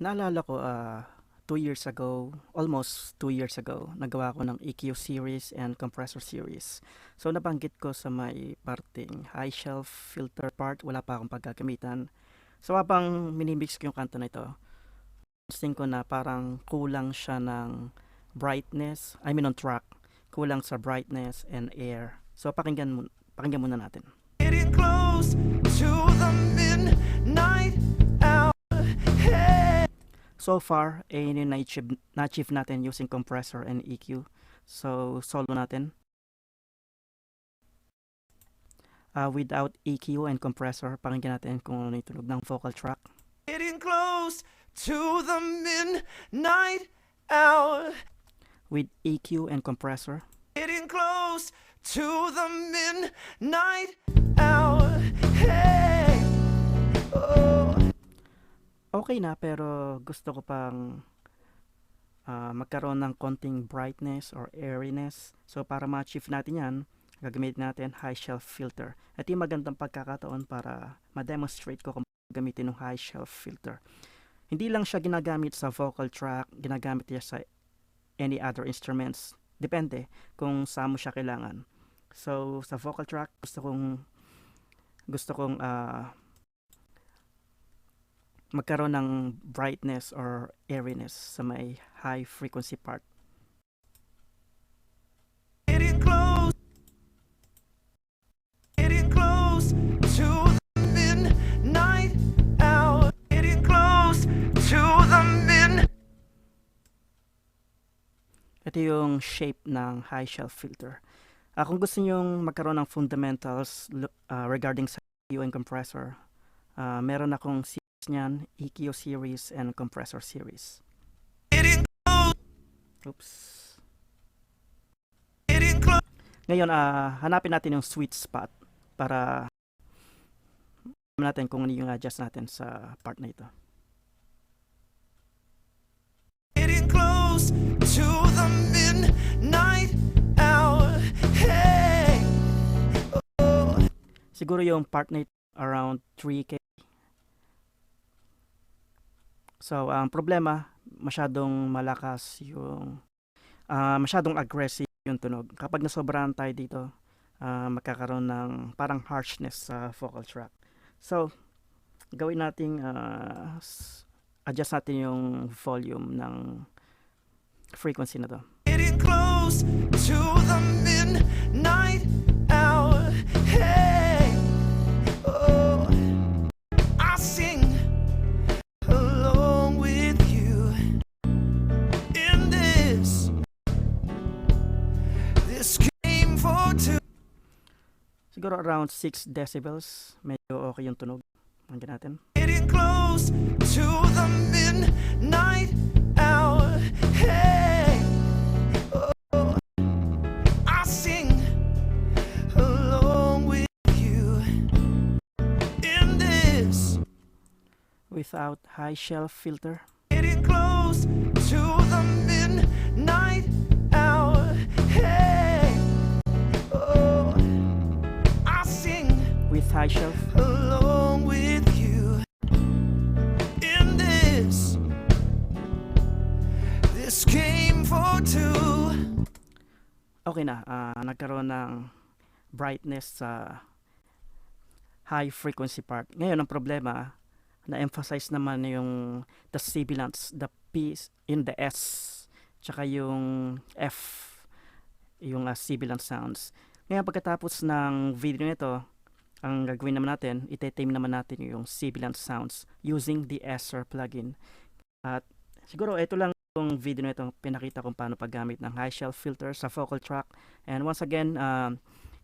Naalala ko, 2 years ago, almost 2 years ago, nagawa ko ng EQ series and compressor series. So, nabanggit ko sa may parting high shelf filter part, wala pa akong paggagamitan. So, habang minimix ko yung kanta na ito, instinct ko na parang kulang siya ng brightness, I mean on track, kulang sa brightness and air. So, pakinggan muna natin. Getting close to the midnight hour. Hey. So far, yun yung na-achieve natin using compressor and EQ. So, solo natin. Without EQ and compressor, pakinggan natin kung ano yung tunog ng vocal track. Getting close to the midnight hour. With EQ and compressor. Getting close to the midnight hour. Hey. Oh. Okay na, pero gusto ko pang magkaroon ng konting brightness or airiness. So, para ma-achieve natin yan, gagamitin natin high shelf filter. Ito yung magandang pagkakataon para ma-demonstrate ko kung gamitin ng high shelf filter. Hindi lang siya ginagamit sa vocal track, ginagamit niya sa any other instruments. Depende kung saan mo siya kailangan. So, sa vocal track, gusto kong magkaroon ng brightness or airiness sa may high frequency part. Getting close. Getting close to the midnight hour. Getting close to the midnight. Ito yung shape ng high shelf filter. Kung gusto nyo magkaroon ng fundamentals regarding sa EQ and compressor, meron akong series niyan, EQ series and compressor series. Getting close. Oops. Getting close. Ngayon, hanapin natin yung sweet spot para natin kung ano yung adjust natin sa part na ito. Getting close to the midnight hour. Hey. Oh. Siguro yung part na ito around 3K. So, ang problema, masyadong malakas yung, masyadong aggressive yung tunog. Kapag nasobrahan tayo dito, magkakaroon ng parang harshness sa vocal track. So, gawin nating adjust natin yung volume ng frequency na to. Getting close to the midnight hour. Hey. Oh. I sing along with you in this game for two. Siguro around 6 decibels. Medyo okay yung tunog. Hanggang natin. Getting close to the midnight hour. Hey. Oh. I sing along with you in this. Without high shelf filter. Getting close to the midnight hour. Hey. Oh. I sing With high shelf. along with you in this game for two. Okay na, nagkaroon ng brightness sa high frequency part. Ngayon, ang problema, na-emphasize naman yung the sibilants, the P in the S, tsaka yung F, yung sibilant sounds. Ngayon, pagkatapos ng video nito, ang gagawin naman natin, itetame naman natin yung sibilant sounds using the SR plugin. At siguro ito lang yung video nito, pinakita kong paano paggamit ng high shelf filter sa vocal track. And once again,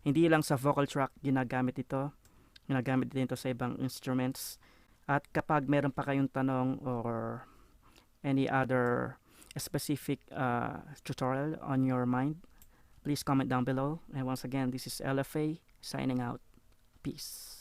hindi lang sa vocal track ginagamit ito sa ibang instruments. At kapag meron pa kayong tanong or any other specific tutorial on your mind, please comment down below. And once again, this is LFA signing out. Peace.